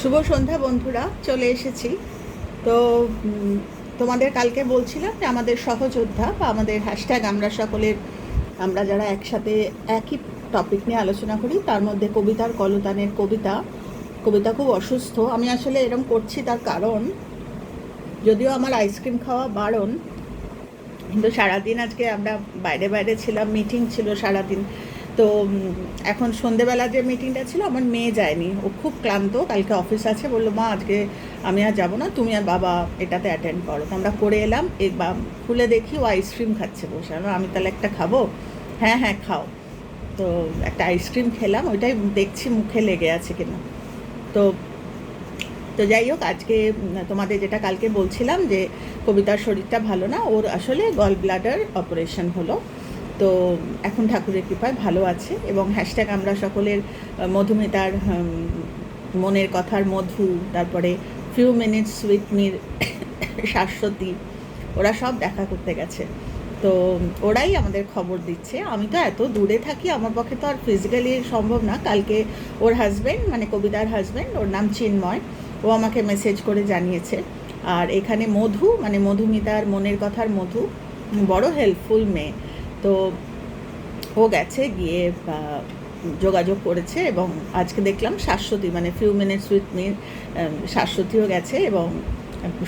শুভ সন্ধ্যা বন্ধুরা, চলে এসেছি। তো তোমাদের কালকে বলছিলাম যে আমাদের সহযোদ্ধা বা আমাদের হ্যাশট্যাগ আমরা যারা একসাথে একই টপিক নিয়ে আলোচনা করি, তার মধ্যে কবিতার কলতানের কবিতা খুব অসুস্থ। আমি আসলে এরকম করছি তার কারণ, যদিও আমার আইসক্রিম খাওয়া বারণ, কিন্তু সারাদিন আজকে আমরা বাইরে বাইরে ছিলাম, মিটিং ছিল সারাদিন। তো এখন সন্ধেবেলা যে মিটিংটা ছিল, আমার মেয়ে যায়নি, ও খুব ক্লান্ত, কালকে অফিস আছে, বললো মা আজকে আমি আর যাবো না, তুমি আর বাবা এটাতে অ্যাটেন্ড করো। তো আমরা করে এলাম, খুলে দেখি ও আইসক্রিম খাচ্ছে বসে। আমি তাহলে একটা খাবো, হ্যাঁ হ্যাঁ খাও। তো একটা আইসক্রিম খেলাম, ওইটাই দেখছি মুখে লেগে আছে কিনা। তো তো যাই হোক, আজকে তোমাদের যেটা কালকে বলছিলাম যে কবিতার শরীরটা ভালো না, ওর আসলে গল ব্লাডার অপারেশন হলো। তো এখন ঠাকুরের কৃপায় ভালো আছে। এবং হ্যাশট্যাগ আমরা সকলের মধুমিতার মনের কথার মধু, তারপরে few minutes with Mir Shashwati, ওরা সব দেখা করতে গেছে। তো ওরাই আমাদের খবর দিচ্ছে। আমি তো এত দূরে থাকি, আমার পক্ষে তো আর ফিজিক্যালি সম্ভব না। কালকে ওর হাজব্যান্ড, মানে কবিতার হাজব্যান্ড, ওর নাম চিন্ময়, ও আমাকে মেসেজ করে জানিয়েছে। আর এখানে মধু, মানে মধুমিতার মনের কথার মধু, বড় হেল্পফুল মেয়ে। তো ও গেছে, গিয়ে যোগাযোগ করেছে। এবং আজকে দেখলাম শাশ্বতী, মানে ফিউ মিনিটস উইথ মি, শাশ্বতীও গেছে। এবং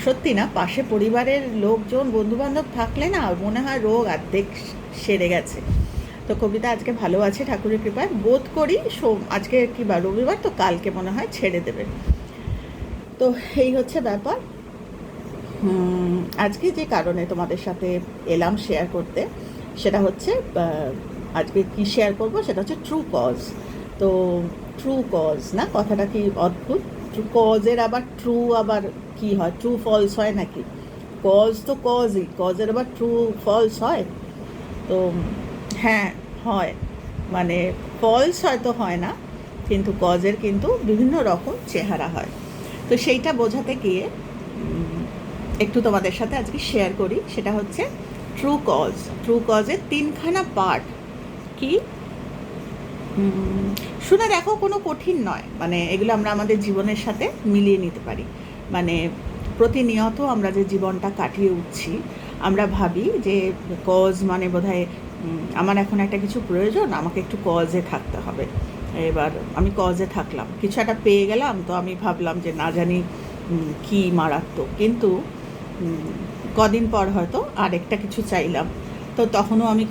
সত্যি না, পাশে পরিবারের লোকজন বন্ধুবান্ধব থাকলে না মনে হয় রোগ অর্ধেক সেরে গেছে। তো কবিতা আজকে ভালো আছে ঠাকুরের কৃপায়, বোধ করি। আজকে কি বার, রবিবার, তো কালকে মনে হয় ছেড়ে দেবে। তো এই হচ্ছে ব্যাপার। আজকে যে কারণে তোমাদের সাথে এলাম শেয়ার করতে, সেটা হচ্ছে আজকে কি শেয়ার করব সেটা হচ্ছে ট্রু কজ। তো ট্রু কজ না, কথাটা কি অদ্ভুত। ট্রু কজের আবার ট্রু আবার কি হয়, ট্রু ফলস হয় নাকি? কজ তো কজই, কজের আবার ট্রু ফলস হয়? তো হ্যাঁ, হয়, মানে ফলস হয়তো হয় না, কিন্তু কজের কিন্তু বিভিন্ন রকম চেহারা হয়। তো সেইটা বোঝাতে গিয়ে একটু তোমাদের সাথে আজকে শেয়ার করি। সেটা হচ্ছে ট্রু কজ। ট্রু কজের তিনখানা পার্ট। কি শুনে দেখো, কোনো কঠিন নয়, মানে এগুলো আমরা আমাদের জীবনের সাথে মিলিয়ে নিতে পারি। মানে প্রতিনিয়ত আমরা যে জীবনটা কাটিয়ে উঠছি, আমরা ভাবি যে কজ মানে বোধহয় আমার এখন একটা কিছু প্রয়োজন, আমাকে একটু কজে থাকতে হবে। এবার আমি কজে থাকলাম, কিছু একটা পেয়ে গেলাম, তো আমি ভাবলাম যে না জানি কি মারাত্মক, কিন্তু কদিন পর হয়তো আরেকটা কিছু চাইলাম, তো তখনও আমি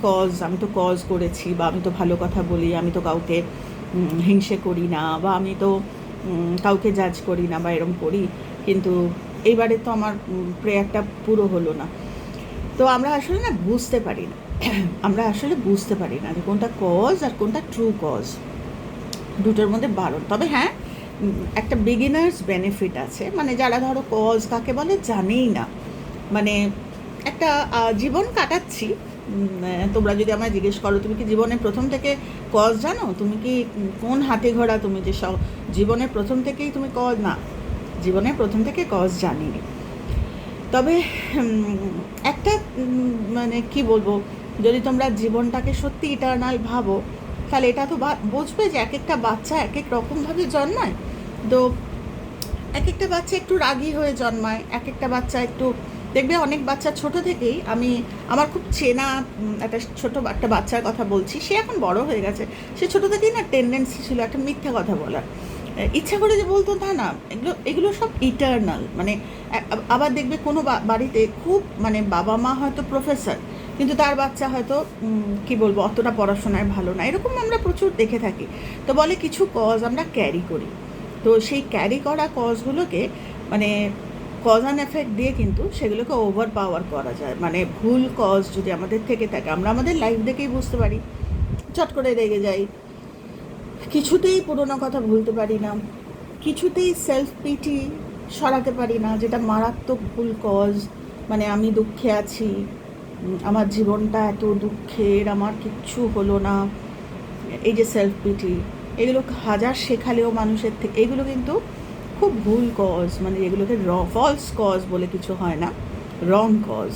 তো কজ করেছি, বা আমি তো ভালো কথা বলি, আমি তো কাউকে হিংসে করি না, বা আমি তো কাউকে জাজ করি না, বা এরম করি, কিন্তু এইবারে তো আমার প্রেয়ারটা পুরো হলো না। তো আমরা আসলে না বুঝতে পারি না আমরা আসলে বুঝতে পারি না যে কোনটা কজ আর কোনটা ট্রু কজ, দুটোর মধ্যে বারণ। তবে হ্যাঁ, একটা বিগিনার্স বেনিফিট আছে, মানে যারা ধরো কজ কাকে বলে জানেই না, মানে একটা জীবন কাটাচ্ছি। তোমরা যদি আমায় জিজ্ঞেস করো তুমি কি জীবনে প্রথম থেকে কজ জানো, তুমি কি কোন হাতে ঘোড়া, তুমি যে সব জীবনের প্রথম থেকেই তুমি কজ না, জীবনের প্রথম থেকে কজ জানিনি। তবে একটা মানে কি বলবো, যদি তোমরা জীবনটাকে সত্যি ইটারনাল ভাবো, তাহলে এটা তো বুঝবে যে এক একটা বাচ্চা এক এক রকমভাবে জন্মায়। তো এক একটা বাচ্চা একটু রাগী হয়ে জন্মায়, এক একটা বাচ্চা একটু, দেখবে অনেক বাচ্চা ছোট থেকেই, আমার খুব চেনা একটা বাচ্চার কথা বলছি, সে এখন বড় হয়ে গেছে, সে ছোট থেকেই না টেন্ডেন্সি ছিল একটা মিথ্যা কথা বলার, ইচ্ছা করে যে বলতো তা না, এগুলো সব ইটারনাল। মানে আবার দেখবে কোনো বাড়িতে খুব, মানে বাবা মা হয়তো প্রফেসর, কিন্তু তার বাচ্চা হয়তো কি বলবো অতটা পড়াশোনায় ভালো না, এরকম আমরা প্রচুর দেখে থাকি। তো বলে কিছু কজ আমরা ক্যারি করি, তো সেই ক্যারি করা কজগুলোকে, মানে কজ অ্যান্ড এফেক্ট দিয়ে কিন্তু সেগুলোকে ওভার পাওয়ার করা যায়। মানে ভুল কজ যদি আমাদের থেকে থাকে, আমরা আমাদের লাইফ দেখেই বুঝতে পারি, চট করে রেগে যাই, কিছুতেই পুরোনো কথা ভুলতে পারি না, কিছুতেই সেলফ পিটি সরাতে পারি না, যেটা মারাত্মক ভুল কজ। মানে আমি দুঃখে আছি, আমার জীবনটা এত দুঃখের, আমার কিচ্ছু হলো না, এই যে সেলফ পিটি, এগুলো হাজার শেখালেও মানুষের থেকে, এগুলো কিন্তু খুব ভুল কজ, মানে এগুলোকে ফলস কজ বলে কিছু হয় না, রং কজ।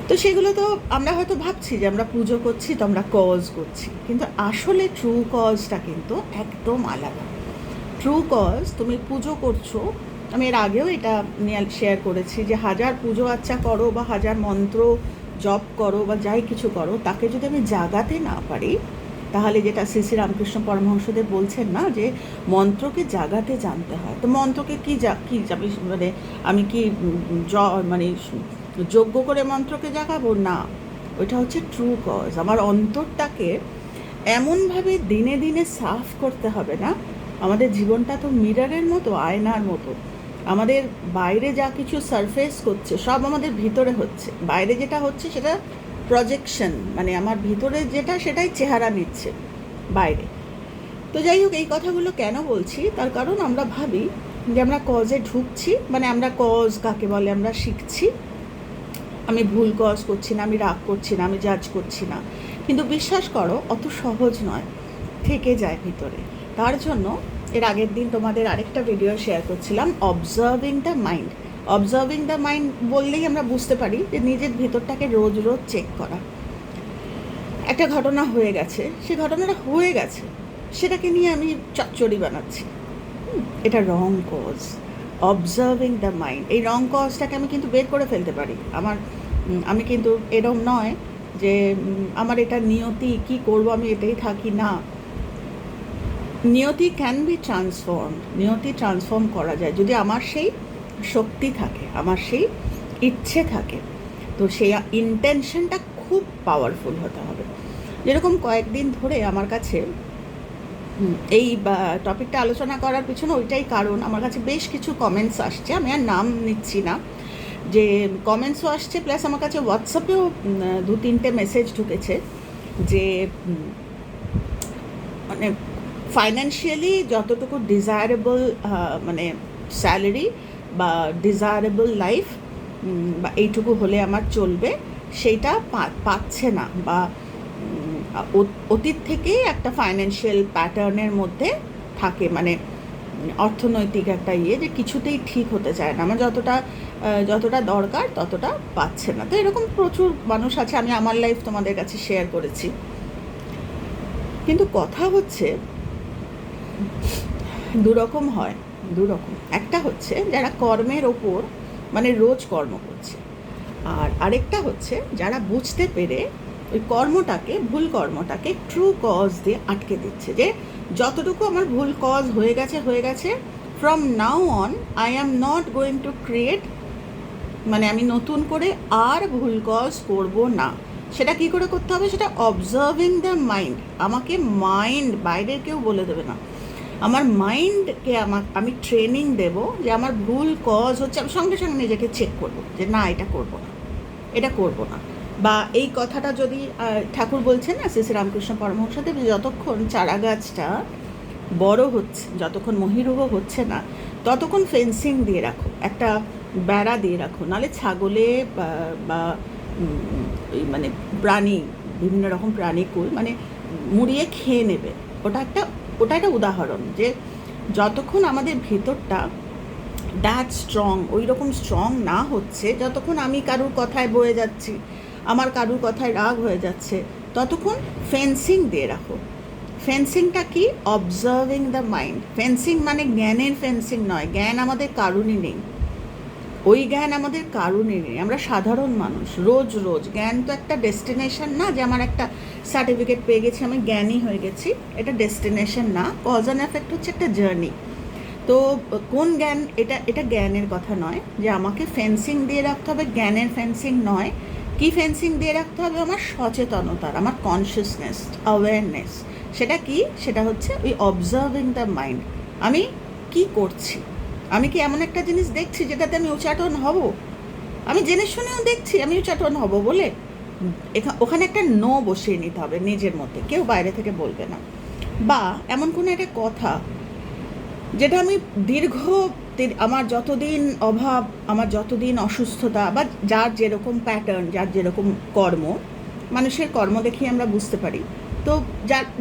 তো সেগুলো তো আমরা হয়তো ভাবছি যে আমরা পুজো করছি, তো আমরা কজ করছি, কিন্তু আসলে ট্রু কজটা কিন্তু একদম আলাদা। ট্রু কজ তুমি পুজো করছো, আমি এর আগেও এটা নিয়ে শেয়ার করেছি যে হাজার পুজো আচ্চা করো বা হাজার মন্ত্র জপ করো বা যাই কিছু করো, তাকে যদি আমি জাগাতে না পারি, তাহলে যেটা শ্রী শ্রী রামকৃষ্ণ পরমহংসদেব বলছেন না, যে মন্ত্রকে জাগাতে জানতে হয়। তো মন্ত্রকে কী মানে আমি কি মানে যোগ্য করে মন্ত্রকে জাগাবো না, ওইটা হচ্ছে ট্রু কজ। আমার অন্তরটাকে এমনভাবে দিনে দিনে সাফ করতে হবে না। আমাদের জীবনটা তো মিররের মতো, আয়নার মতো। আমাদের বাইরে যা কিছু সারফেস করছে সব আমাদের ভিতরে হচ্ছে, বাইরে যেটা হচ্ছে সেটা প্রজেকশন, মানে আমার ভিতরে যেটা সেটাই চেহারা নিচ্ছে বাইরে। তো যাই হোক, এই কথাগুলো কেন বলছি, তার কারণ আমরা ভাবি যে আমরা কজে ঢুকছি, মানে আমরা কজ কাকে বলে আমরা শিখছি, আমি ভুল কজ করছি না, আমি রাগ করছি না, আমি জাজ করছি না। কিন্তু বিশ্বাস করো অত সহজ নয়, থেকে যায় ভিতরে। তার জন্য এর আগের দিন তোমাদের আরেকটা ভিডিও শেয়ার করছিলাম, observing the mind. Observing the mind বললেই আমরা বুঝতে পারি যে নিজের ভিতরটাকে রোজ রোজ চেক করা। একটা ঘটনা হয়ে গেছে, সে ঘটনাটা হয়ে গেছে, সেটাকে নিয়ে আমি চচ্চড়ি বানাচ্ছি, এটা রং কজ। অবজার্ভিং দ্য মাইন্ড, এই রং কজটাকে আমি কিন্তু বের করে ফেলতে পারি। আমি কিন্তু এরকম নয় যে আমার এটা নিয়তি, কি করব আমি এটাই থাকি, না। নিয়তি ক্যান বি ট্রান্সফর্ম, নিয়তি ট্রান্সফর্ম করা যায় যদি আমার সেই শক্তি থাকে, আমার সেই ইচ্ছে থাকে। তো সেই ইন্টেনশনটা খুব পাওয়ারফুল হতে হবে। যেরকম কয়েকদিন ধরে আমার কাছে এই টপিকটা আলোচনা করার পিছনে ওইটাই কারণ, আমার কাছে বেশ কিছু কমেন্টস আসছে, আমি আর নাম নিচ্ছি না, যে কমেন্টসও আসছে, প্লাস আমার কাছে হোয়াটসঅ্যাপেও 2-3টে মেসেজ ঢুকেছে যে মানে ফাইন্যান্সিয়ালি যতটুকু ডিজায়ারেবল মানে স্যালারি বা ডিজায়ারেবল লাইফ বা এইটুকু হলে আমার চলবে, সেইটা পাচ্ছে না, বা অতীত থেকেই একটা ফাইন্যান্সিয়াল প্যাটার্নের মধ্যে থাকে, মানে অর্থনৈতিক একটা যে কিছুতেই ঠিক হতে চায় না, আমার যতটা দরকার ততটা পাচ্ছে না। তো এরকম প্রচুর মানুষ আছে, আমি আমার লাইফ তোমাদের কাছে শেয়ার করেছি। কিন্তু কথা হচ্ছে দুরকম হয়, দুরকম। একটা হচ্ছে যারা কর্মের ওপর মানে রোজ কর্ম করছে, আর আরেকটা হচ্ছে যারা বুঝতে পেরে ওই কর্মটাকে, ভুল কর্মটাকে ট্রু কজ দিয়ে আটকে দিচ্ছে, যে যতটুকু আমার ভুল কজ হয়ে গেছে, from now on I am not going to create, মানে আমি নতুন করে আর ভুল কজ করব না। সেটা কি করে করতে হবে, সেটা অবজার্ভিং দ্য মাইন্ড। আমাকে মাইন্ড, বাইরের কেউ বলে দেবে না, আমার মাইন্ডকে আমি ট্রেনিং দেব যে আমার ভুল কজ হচ্ছে, আমি সঙ্গে সঙ্গে নিজেকে চেক করব যে না এটা করব না, এটা করব না। বা এই কথাটা যদি ঠাকুর বলছেন না, শ্রী শ্রী রামকৃষ্ণ পরমহংসদেব, যতক্ষণ চারা গাছটা বড় হচ্ছে, যতক্ষণ মহিরুহ হচ্ছে না, ততক্ষণ ফেন্সিং দিয়ে রাখো, একটা বেড়া দিয়ে রাখো, নাহলে ছাগলে বা মানে প্রাণী, বিভিন্ন রকম প্রাণীকুল মানে মুড়িয়ে খেয়ে নেবে। ওটা একটা উদাহরণ, যে যতক্ষণ আমাদের ভেতরটা দ্যাট স্ট্রং, ওই রকম স্ট্রং না হচ্ছে, যতক্ষণ আমি কারুর কথায় বয়ে যাচ্ছি, আমার কারুর কথায় রাগ হয়ে যাচ্ছে, ততক্ষণ ফেন্সিং দিয়ে রাখো। ফেন্সিংটা কি, অবজার্ভিং দ্য মাইন্ড। ফেন্সিং মানে জ্ঞানের ফেন্সিং নয়, জ্ঞান আমাদের কারণই নেই, ওই জ্ঞান আমাদের কারণই নেই। আমরা সাধারণ মানুষ, রোজ রোজ জ্ঞান তো একটা ডেস্টিনেশন না, যে আমার একটা সার্টিফিকেট পেয়ে গেছি আমি জ্ঞানী হয়ে গেছি, এটা ডেস্টিনেশন না। কজ অ্যান্ড এফেক্ট হচ্ছে একটা জার্নি। তো কোন জ্ঞান, এটা জ্ঞানের কথা নয় যে আমাকে ফেন্সিং দিয়ে রাখতে হবে, জ্ঞানের ফেন্সিং নয়। কি ফেন্সিং দিয়ে রাখতে হবে, আমার সচেতনতার, আমার কনসিয়াসনেস, অ্যাওয়ারনেস। সেটা কি, সেটা হচ্ছে ওই অবজার্ভিং দ্য মাইন্ড। আমি কি করছি, আমি কি এমন একটা জিনিস দেখছি যেটাতে আমি উচ্চাটন হব, আমি জেনে শুনেও দেখছি আমি উচ্চাটন হব বলে, ওখানে একটা নো বসিয়ে নিতে হবে নিজের মধ্যে, কেউ বাইরে থেকে বলবে না। বা এমন কোনো একটা কথা যেটা আমি আমার যতদিন অভাব, আমার যতদিন অসুস্থতা, বা যার যেরকম প্যাটার্ন, যার যেরকম কর্ম, মানুষের কর্ম দেখেই আমরা বুঝতে পারি। তো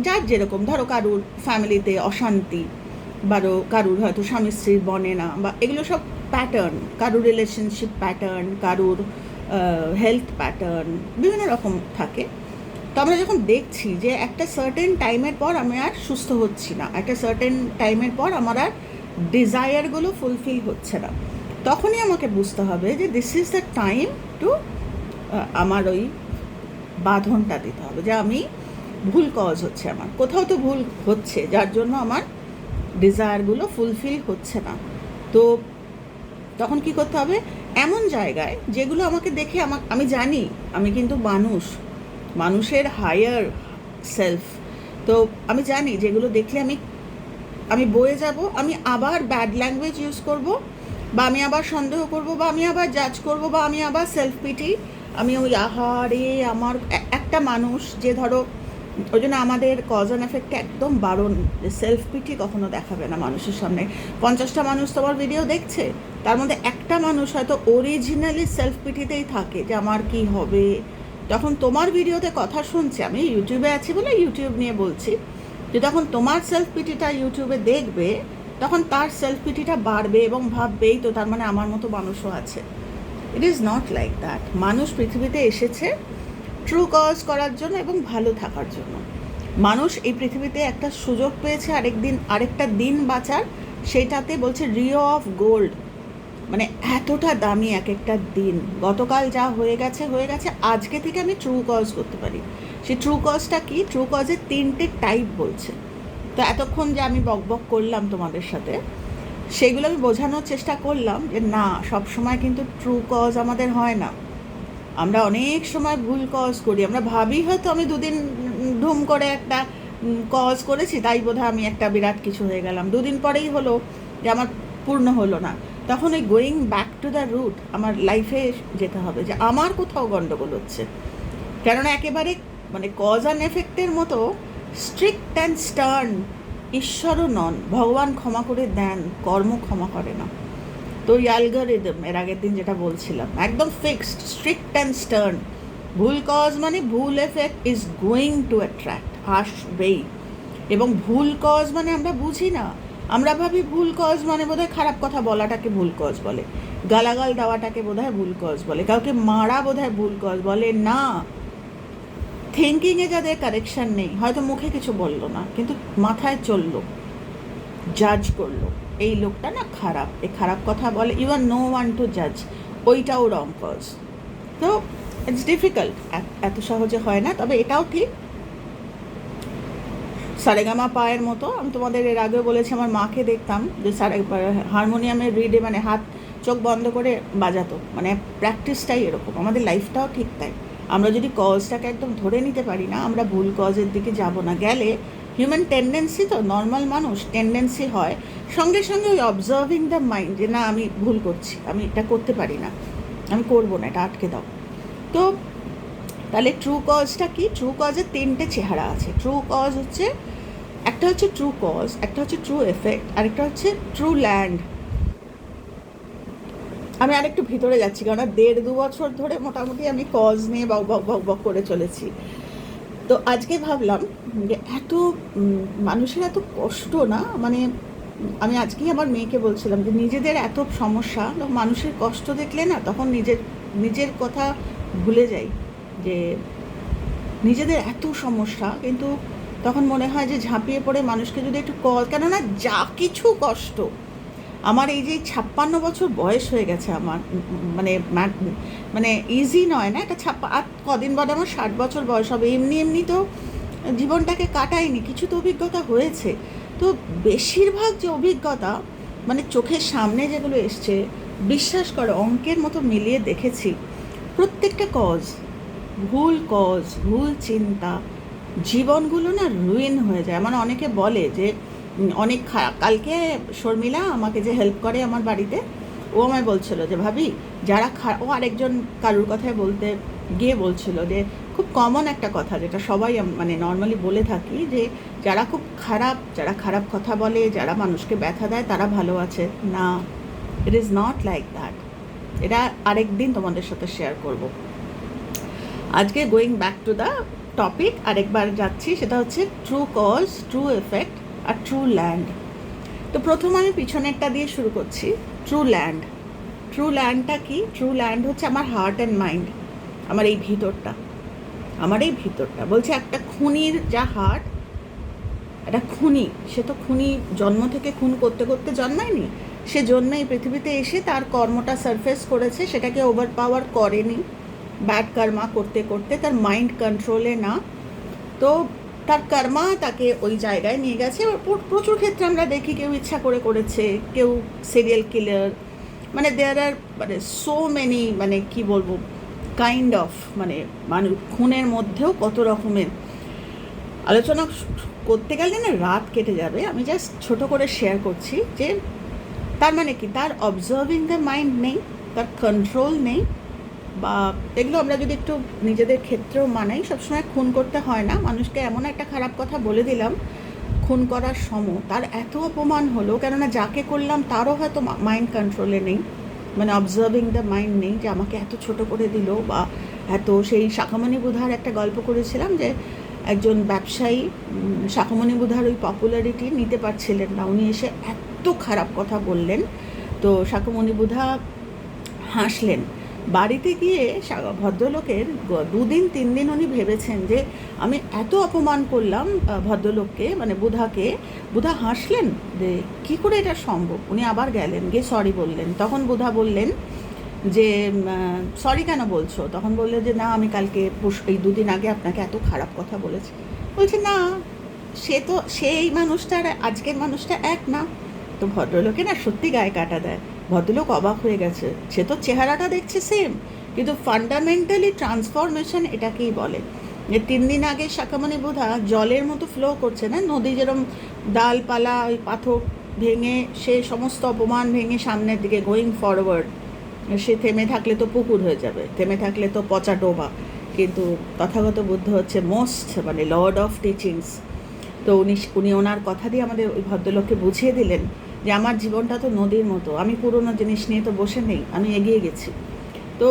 যার যেরকম, ধরো কারুর ফ্যামিলিতে অশান্তি, কারুর হয়তো স্বামী স্ত্রীর বনে না, বা এগুলো সব প্যাটার্ন, কারুর রিলেশনশিপ প্যাটার্ন, কারুর হেলথ প্যাটার্ন, বিভিন্ন রকম থাকে। আমরা যখন দেখছি যে একটা সার্টেন টাইমের পর আমি আর সুস্থ হচ্ছি না, একটা সার্টেন টাইমের পর আমার আর ডিজায়ারগুলো ফুলফিল হচ্ছে না, তখনই আমাকে বুঝতে হবে যে this is the time to আমার ওই বাঁধনটা দিতে হবে যে আমি ভুল কজ হচ্ছে, আমার কোথাও তো ভুল হচ্ছে যার জন্য আমার ডিজায়ারগুলো ফুলফিল হচ্ছে না। তো তখন কি করতে হবে, এমন জায়গায় যেগুলো আমাকে দেখে আমি জানি আমি কিন্তু মানুষের হায়ার সেলফ, তো আমি জানি যেগুলো দেখলে আমি বয়ে যাব, আমি আবার ব্যাড ল্যাঙ্গুয়েজ ইউজ করব, বা আমি আবার সন্দেহ করব, বা আমি আবার জাজ করব, বা আমি আবার সেলফ পিটি, আমি ওই আহারে আমার একটা মানুষ যে ধরো, ওই জন্য আমাদের কজ অ্যান্ড এফেক্টে একদম বারণ যে সেলফ পিটি কখনো দেখাবে না মানুষের সামনে। 50টা মানুষ তোমার ভিডিও দেখছে, তার মধ্যে একটা মানুষ হয়তো অরিজিনালি সেলফ পিটিতেই থাকে যে আমার কি হবে। যখন তোমার ভিডিওতে কথা শুনছে, আমি ইউটিউবে আছি বলে ইউটিউব নিয়ে বলছি, যে তখন তোমার সেলফ পিটিটা ইউটিউবে দেখবে, তখন তার সেলফ পিটিটা বাড়বে এবং ভাববেই তো তার মানে আমার মতো মানুষও আছে। It is not like that. মানুষ পৃথিবীতে এসেছে ট্রু কজ করার জন্য এবং ভালো থাকার জন্য। মানুষ এই পৃথিবীতে একটা সুযোগ পেয়েছে আরেকটা দিন বাঁচার, সেটাতে বলছে রিও অফ গোল্ড, মানে এতটা দামি এক একটা দিন। গতকাল যা হয়ে গেছে, আজকে থেকে আমি ট্রু কজ করতে পারি। সেই ট্রু কজটা কি? ট্রু কজের 3টে টাইপ বলছে। তো এতক্ষণ যে আমি বকবক করলাম তোমাদের সাথে, সেগুলো আমি বোঝানোর চেষ্টা করলাম যে না, সব সময় কিন্তু ট্রু কজ আমাদের হয় না। আমরা অনেক সময় ভুল কজ করি, আমরা ভাবি হয়তো আমি 2 দিন ধুম করে একটা কজ করেছি, তাই বোধহয় আমি একটা বিরাট কিছু হয়ে গেলাম। 2 দিন পরেই হলো যে আমার পূর্ণ হলো না। তখন ওই going back to the root, আমার লাইফে যেতে হবে যে আমার কোথাও গণ্ডগোল হচ্ছে। কেননা একেবারে মানে কজ অ্যান্ড এফেক্টের মতো স্ট্রিক্ট অ্যান্ড স্টার্ন ঈশ্বরও নন, ভগবান ক্ষমা করে দেন, কর্ম ক্ষমা করে না। তো ওই অ্যালগরিদম এর আগের দিন যেটা বলছিলাম, একদম ফিক্সড, স্ট্রিক্ট অ্যান্ড স্টার্ন। ভুল কজ মানে ভুল effect is going to attract, আসবেই। এবং ভুল কজ মানে আমরা বুঝি না, আমরা ভাবি ভুল কজ মানে বোধহয় খারাপ কথা বলাটাকে ভুল কজ বলে, গালাগাল দেওয়াটাকে বোধহয় ভুল কজ বলে, কাউকে মারা বোধহয় ভুল কজ বলে। না, থিঙ্কিংয়ে যাদের কারেকশান নেই, হয়তো মুখে কিছু বললো না কিন্তু মাথায় চললো, জাজ করলো, এই লোকটা না খারাপ, এই খারাপ কথা বলে, you are no one to জাজ, ওইটাও রং কজ। তো ইটস ডিফিকাল্ট, এত সহজে হয় না। তবে এটাও ঠিক, সারেগামা পায়ের মতো আমি তোমাদের এর আগেও বলেছি, আমার মাকে দেখতাম যে হারমোনিয়ামের রিডে মানে হাত চোখ বন্ধ করে বাজাতো, মানে প্র্যাকটিসটাই এরকম। আমাদের লাইফটাও ঠিক তাই, আমরা যদি কজটাকে একদম ধরে নিতে পারি না, আমরা ভুল কজের দিকে যাব না। গেলে হিউম্যান টেন্ডেন্সি, তো নর্মাল মানুষ টেন্ডেন্সি হয় সঙ্গে সঙ্গে ওই অবজার্ভিং দ্য মাইন্ড, যে না আমি ভুল করছি, আমি এটা করতে পারি না, আমি করবো না, এটা আটকে দাও। তো তাহলে ট্রু কজটা কি? ট্রু কজের 3টে চেহারা আছে। ট্রু কজ হচ্ছে, একটা হচ্ছে ট্রু কজ, একটা হচ্ছে ট্রু এফেক্ট, আরেকটা হচ্ছে ট্রু ল্যান্ড। আমি আরেকটু ভিতরে যাচ্ছি, কারণ 1.5-2 বছর ধরে মোটামুটি আমি কজ নিয়ে বক করে চলেছি। তো আজকে ভাবলাম যে এত মানুষের এত কষ্ট না, মানে আমি আজকেই আমার মেয়েকে বলছিলাম যে নিজেদের এত সমস্যা, মানুষের কষ্ট দেখলে না তখন নিজের কথা ভুলে যাই, যে নিজেদের এত সমস্যা, কিন্তু তখন মনে হয় যে ঝাঁপিয়ে পড়ে মানুষকে যদি একটু কেননা যা কিছু কষ্ট আমার এই যে 56 বছর বয়স হয়ে গেছে আমার, মানে ইজি নয় না এটা। আর কদিন বাদে আমার 60 বছর বয়স হবে। এমনি তো জীবনটাকে কাটাইনি, কিছু তো অভিজ্ঞতা হয়েছে। তো বেশিরভাগ যে অভিজ্ঞতা মানে চোখের সামনে যেগুলো এসছে, বিশ্বাস করো অঙ্কের মতো মিলিয়ে দেখেছি, প্রত্যেকটা কজ, ভুল চিন্তা, জীবনগুলো না রুইন হয়ে যায়। মানে অনেকে বলে যে অনেক খারাপ। কালকে শর্মিলা আমাকে যে হেল্প করে আমার বাড়িতে, ও আমায় বলছিল যে ভাবি যারা ও আরেকজন কারুর কথায় বলতে গিয়ে বলছিল যে খুব কমন একটা কথা যেটা সবাই মানে নর্মালি বলে থাকি, যে যারা খারাপ কথা বলে, যারা মানুষকে ব্যথা দেয়, তারা ভালো আছে না। It is not like that. এটা আরেক দিন তোমাদের সাথে শেয়ার করব। আজকে going back to the topic আরেকবার যাচ্ছি, সেটা হচ্ছে ট্রু কজ, ট্রু এফেক্ট আর ট্রু ল্যান্ড। তো প্রথম আমি পিছনেরটা দিয়ে শুরু করছি, ট্রু ল্যান্ড। ট্রু ল্যান্ডটা কি? ট্রু ল্যান্ড হচ্ছে আমার হার্ট অ্যান্ড মাইন্ড, আমার এই ভিতরটা। আমার এই ভিতরটা বলছে একটা খুনির যা হার্ট, একটা খুনি, সে তো খুনি জন্ম থেকে খুন করতে করতে জন্মায়নি, সে জন্মে এই পৃথিবীতে এসে তার কর্মটা সারফেস করেছে, সেটাকে ওভার পাওয়ার করেনি ব্যাড কর্মা করতে করতে, তার মাইন্ড কন্ট্রোলে না, তো তার কর্মা তাকে ওই জায়গায় নিয়ে গেছে। প্রচুর ক্ষেত্রে আমরা দেখি কেউ ইচ্ছা করে করেছে, কেউ সিরিয়াল কিলার, মানে দেয়ার আর মানে সো মেনি, মানে কি বলবো, কাইন্ড অফ, মানে মানুষ খুনের মধ্যেও কত রকমের আলোচনা করতে গেলে না রাত কেটে যাবে। আমি জাস্ট ছোট করে শেয়ার করছি যে তার মানে কি, তার অবজার্ভিং দ্য মাইন্ড নেই, তার কন্ট্রোল নেই, বা এগুলো আমরা যদি একটু নিজেদের ক্ষেত্রেও মানাই, সবসময় খুন করতে হয় না। মানুষকে এমন একটা খারাপ কথা বলে দিলাম খুন করার সময়, তার এত অপমান হলো, কেননা যাকে করলাম তারও হয়তো মাইন্ড কন্ট্রোলে নেই, মানে অবজার্ভিং দ্য মাইন্ড নেই, যে আমাকে এত ছোট করে দিল, বা এত, সেই শাখামণি বুধার একটা গল্প করেছিলাম যে একজন ব্যবসায়ী শাখামণি বুধার ওই পপুলারিটি নিতে পারছিলেন না, উনি এসে এত খারাপ কথা বললেন, তো শাখামণি বুধা হাসলেন। বাড়িতে গিয়ে ভদ্রলোকের 2 দিন 3 দিন উনি ভেবেছেন যে আমি এত অপমান করলাম ভদ্রলোককে, মানে বুধাকে। বুধা হাসলেন যে কী করে এটা সম্ভব। উনি আবার গেলেন, গিয়ে সরি বললেন। তখন বুধা বললেন যে সরি কেন বলছো? তখন বললে যে না, আমি কালকে এই 2 দিন আগে আপনাকে এত খারাপ কথা বলেছি। বলছে না, সেই মানুষটা আর আজকের মানুষটা এক না। তো ভদ্রলোকে না সত্যি গায়ে কাটা দেয়। ভদ্রলোক অবাক হয়ে গেছে, সে তো চেহারাটা দেখছে সেম, কিন্তু ফান্ডামেন্টালি ট্রান্সফরমেশন এটাকেই বলে। যে 3 দিন আগে শাখামণি বুধা জলের মতো ফ্লো করছে না, নদী যেরকম ডালপালা ওই পাথর ভেঙে, সে সমস্ত অপমান ভেঙে সামনের দিকে গোয়িং ফরওয়ার্ড। সে থেমে থাকলে তো পুকুর হয়ে যাবে, থেমে থাকলে তো পচা ডোবা। কিন্তু তথাগত বুদ্ধ হচ্ছে মোস্ট, মানে লর্ড অফ টিচিংস। তো উনি ওনার কথা দিয়ে আমাদের ওই ভদ্রলোককে বুঝিয়ে দিলেন যে আমার জীবনটা তো নদীর মতো, আমি পুরনো জিনিস নিয়ে তো বসে নেই, আমি এগিয়ে গেছি। তো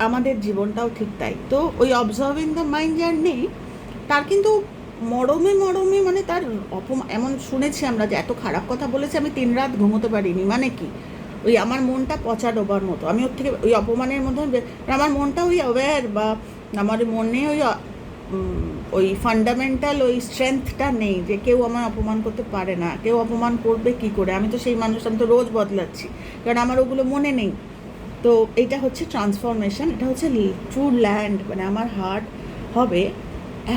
আমাদের জীবনটাও ঠিক তাই। তো ওই অবজার্ভিং দ্য মাইন্ড যার নেই, তার কিন্তু মরমে মরমে, মানে তার এমন শুনেছি আমরা যে এত খারাপ কথা বলেছে আমি 3 রাত ঘুমোতে পারিনি। মানে কি, ওই আমার মনটা পচা ডোবার মতো, আমি ওর থেকে ওই অপমানের মধ্যে, আমার মনটা ওই অ্যাওয়্যার, বা আমার মনে ওই ফান্ডামেন্টাল ওই স্ট্রেংথটা নেই যে কেউ আমার অপমান করতে পারে না, কেউ অপমান করবে কি করে, আমি তো সেই মানুষ, আমি তো রোজ বদলাচ্ছি, কারণ আমার ওগুলো মনে নেই। তো এটা হচ্ছে ট্রান্সফরমেশন, এটা হচ্ছে ট্রু ল্যান্ড, মানে আমার হার্ট হবে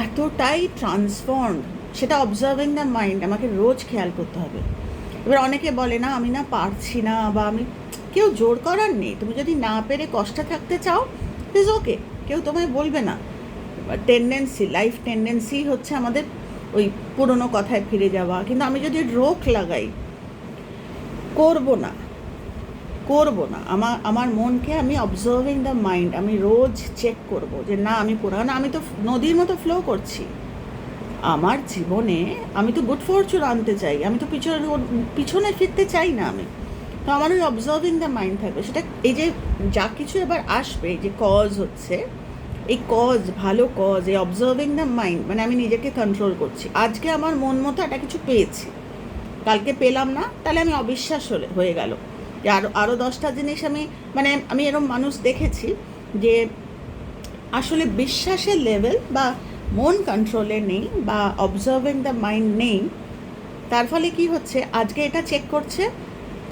এতটাই ট্রান্সফর্মড, সেটা অবজার্ভিং দ্য মাইন্ড আমাকে রোজ খেয়াল করতে হবে। এবার অনেকে বলে না আমি না পারছি না, বা আমি, কেউ জোর করার নেই। তুমি যদি না পেরে কষ্টে থাকতে চাও, ইজ ওকে, কেউ তোমায় বলবে না। টেন্ডেন্সি, লাইফ টেন্ডেন্সি হচ্ছে আমাদের ওই পুরনো কথায় ফিরে যাওয়া। কিন্তু আমি যদি রোক লাগাই, করবো না, আমার মনকে আমি অবজার্ভিং দ্য মাইন্ড, আমি রোজ চেক করব যে না আমি পুরানো, আমি তো নদীর মতো ফ্লো করছি আমার জীবনে, আমি তো গুড ফরচুন আনতে চাই, আমি তো পিছনে ফিরতে চাই না আমি। তো আমার ওই অবজার্ভিং দ্য মাইন্ড থাকবে। সেটা এই যে যা কিছু এবার আসবে, যে কজ হচ্ছে, এই কজ, ভালো কজ, এই অবজার্ভিং দ্য মাইন্ড, মানে আমি নিজেকে কন্ট্রোল করছি। আজকে আমার মন মতো একটা কিছু পেয়েছি, কালকে পেলাম না, তাহলে আমি অবিশ্বাস হয়ে গেল যে আরও 10টা জিনিস আমি এরকম মানুষ দেখেছি যে আসলে বিশ্বাসের লেভেল বা মন কন্ট্রোলে নেই, বা অবজার্ভিং দ্য মাইন্ড নেই। তার ফলে কি হচ্ছে, আজকে এটা চেক করছে,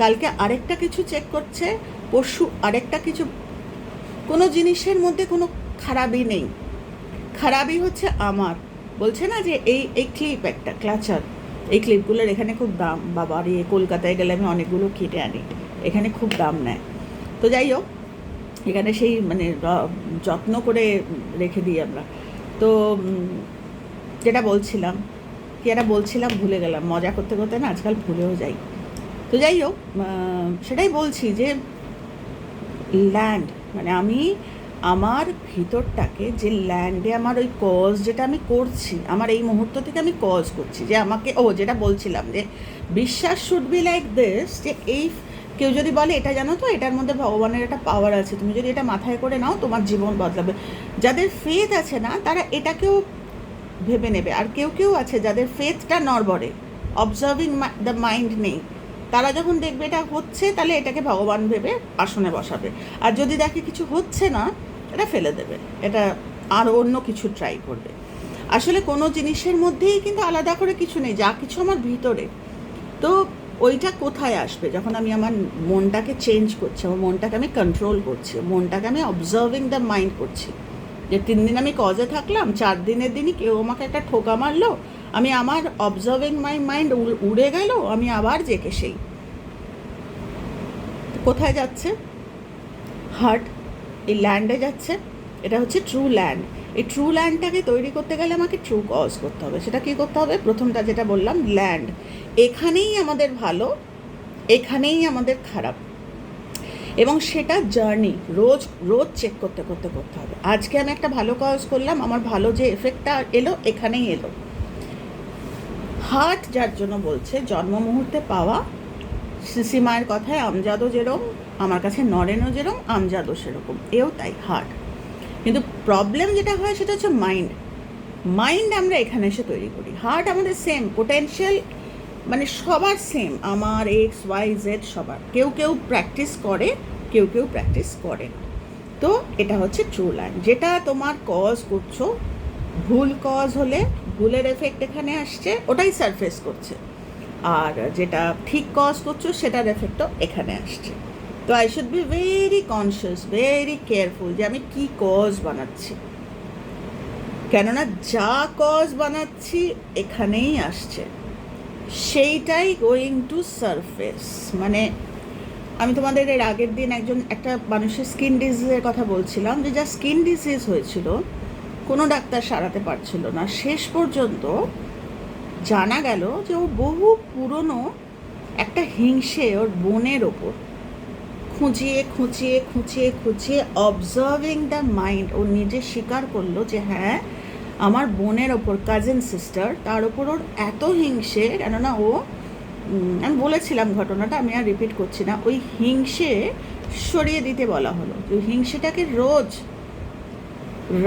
কালকে আরেকটা কিছু চেক করছে, পরশু আরেকটা কিছু। কোনো জিনিসের মধ্যে কোনো খারাপই নেই, খারাপই হচ্ছে আমার। বলছে না যে এই ক্লিপ, একটা ক্লাচার, এই ক্লিপগুলোর এখানে খুব দাম, বাবার কলকাতায় গেলে আমি অনেকগুলো কেটে আনি, এখানে খুব দাম নেয়। তো যাই হোক, এখানে সেই মানে যত্ন করে রেখে দিই আমরা। তো যেটা বলছিলাম, ভুলে গেলাম, মজা করতে করতে না আজকাল ভুলেও যাই। তো যাই হোক, সেটাই বলছি যে ল্যান্ড, মানে আমি আমার ভিতরটাকে, যে ল্যান্ডে আমার ওই কজ যেটা আমি করছি, আমার এই মুহূর্ত থেকে আমি কজ করছি, যে আমাকে যেটা বলছিলাম যে বিশ্বাস শুড বি লাইক দিস, যে এই কেউ যদি বলে এটা জানো তো, এটার মধ্যে ভগবানের একটা পাওয়ার আছে, তুমি যদি এটা মাথায় করে নাও তোমার জীবন বদলাবে। যাদের ফেথ আছে না, তারা এটাকেও ভেবে নেবে। আর কেউ আছে যাদের ফেথটা নড়বড়ে, অবজার্ভিং দ্য মাইন্ড নেই, তারা যখন দেখবে এটা হচ্ছে, তাহলে এটাকে ভগবান ভেবে আসনে বসাবে। আর যদি দেখে কিছু হচ্ছে না, এটা ফেলে দেবে। এটা আরও অন্য কিছু ট্রাই করবে। আসলে কোনো জিনিসের মধ্যেই কিন্তু আলাদা করে কিছু নেই, যা কিছু আমার ভিতরে। তো ওইটা কোথায় আসবে? যখন আমি আমার মনটাকে চেঞ্জ করছি, আমার মনটাকে আমি কন্ট্রোল করছি, মনটাকে আমি অবজার্ভিং দ্য মাইন্ড করছি। যে 3 দিন আমি কজে থাকলাম, 4 দিনের দিনই কেউ আমাকে একটা ঠোকা মারলো, আমি আমার অবজার্ভিং মাই মাইন্ড উড়ে গেল, আমি আবার জেকে সেই। কোথায় যাচ্ছে? হার্ট, এই ল্যান্ডে যাচ্ছে। এটা হচ্ছে ট্রু ল্যান্ড। এই ট্রু ল্যান্ডটাকে তৈরি করতে গেলে আমাকে ট্রু কজ করতে হবে। সেটা কী করতে হবে? প্রথমটা যেটা বললাম, ল্যান্ড। এখানেই আমাদের ভালো, এখানেই আমাদের খারাপ, এবং সেটা জার্নি রোজ রোজ চেক করতে করতে করতে হবে। আজকে আমি একটা ভালো কজ করলাম, আমার ভালো যে এফেক্টটা এলো এখানেই এলো। হার্ট যার জন্য বলছে, জন্ম মুহূর্তে পাওয়া সিসি মায়ের কথায় আমজাদও যেরকম, আমার কাছে নরেনও যেরকম, আমজাদও সেরকম, এও তাই হার্ট। কিন্তু প্রবলেম যেটা হয় সেটা হচ্ছে মাইন্ড। মাইন্ড আমরা এখানে এসে তৈরি করি। হার্ট আমাদের সেম পোটেনশিয়াল, মানে সবার সেম, আমার এক্স ওয়াই জেড সবার। কেউ কেউ প্র্যাকটিস করে, কেউ কেউ প্র্যাকটিস করে না। তো এটা হচ্ছে ট্রু লাইন। যেটা তোমার কজ করছো, ভুল কজ হলে ভুলের এফেক্ট এখানে আসছে, ওটাই সারফেস করছে। আর যেটা ঠিক কজ করছো সেটার এফেক্টও এখানে আসছে। তো I should be very conscious, very careful যে আমি কী কজ বানাচ্ছি। কেননা যা কজ বানাচ্ছি এখানেই আসছে, সেইটাই গোয়িং টু সারফেস। মানে আমি তোমাদের এর আগের দিন একটা মানুষের স্কিন ডিজিজের কথা বলছিলাম, যে যা স্কিন ডিজিজ হয়েছিল কোনো ডাক্তার সারাতে পারছিল না। শেষ পর্যন্ত জানা গেল যে ও বহু পুরনো একটা হিংসে ওর বোনের ওপর খুঁচিয়ে খুঁচিয়ে খুঁচিয়ে খুঁচিয়ে অবজার্ভিং দ্য মাইন্ড, ও নিজে স্বীকার করলো যে হ্যাঁ, আমার বোনের ওপর, কাজিন সিস্টার, তার ওপর ওর এত হিংসে। কেননা ও, আমি বলেছিলাম ঘটনাটা, আমি আর রিপিট করছি না, ওই হিংসে সরিয়ে দিতে বলা হলো। ওই হিংসেটাকে রোজ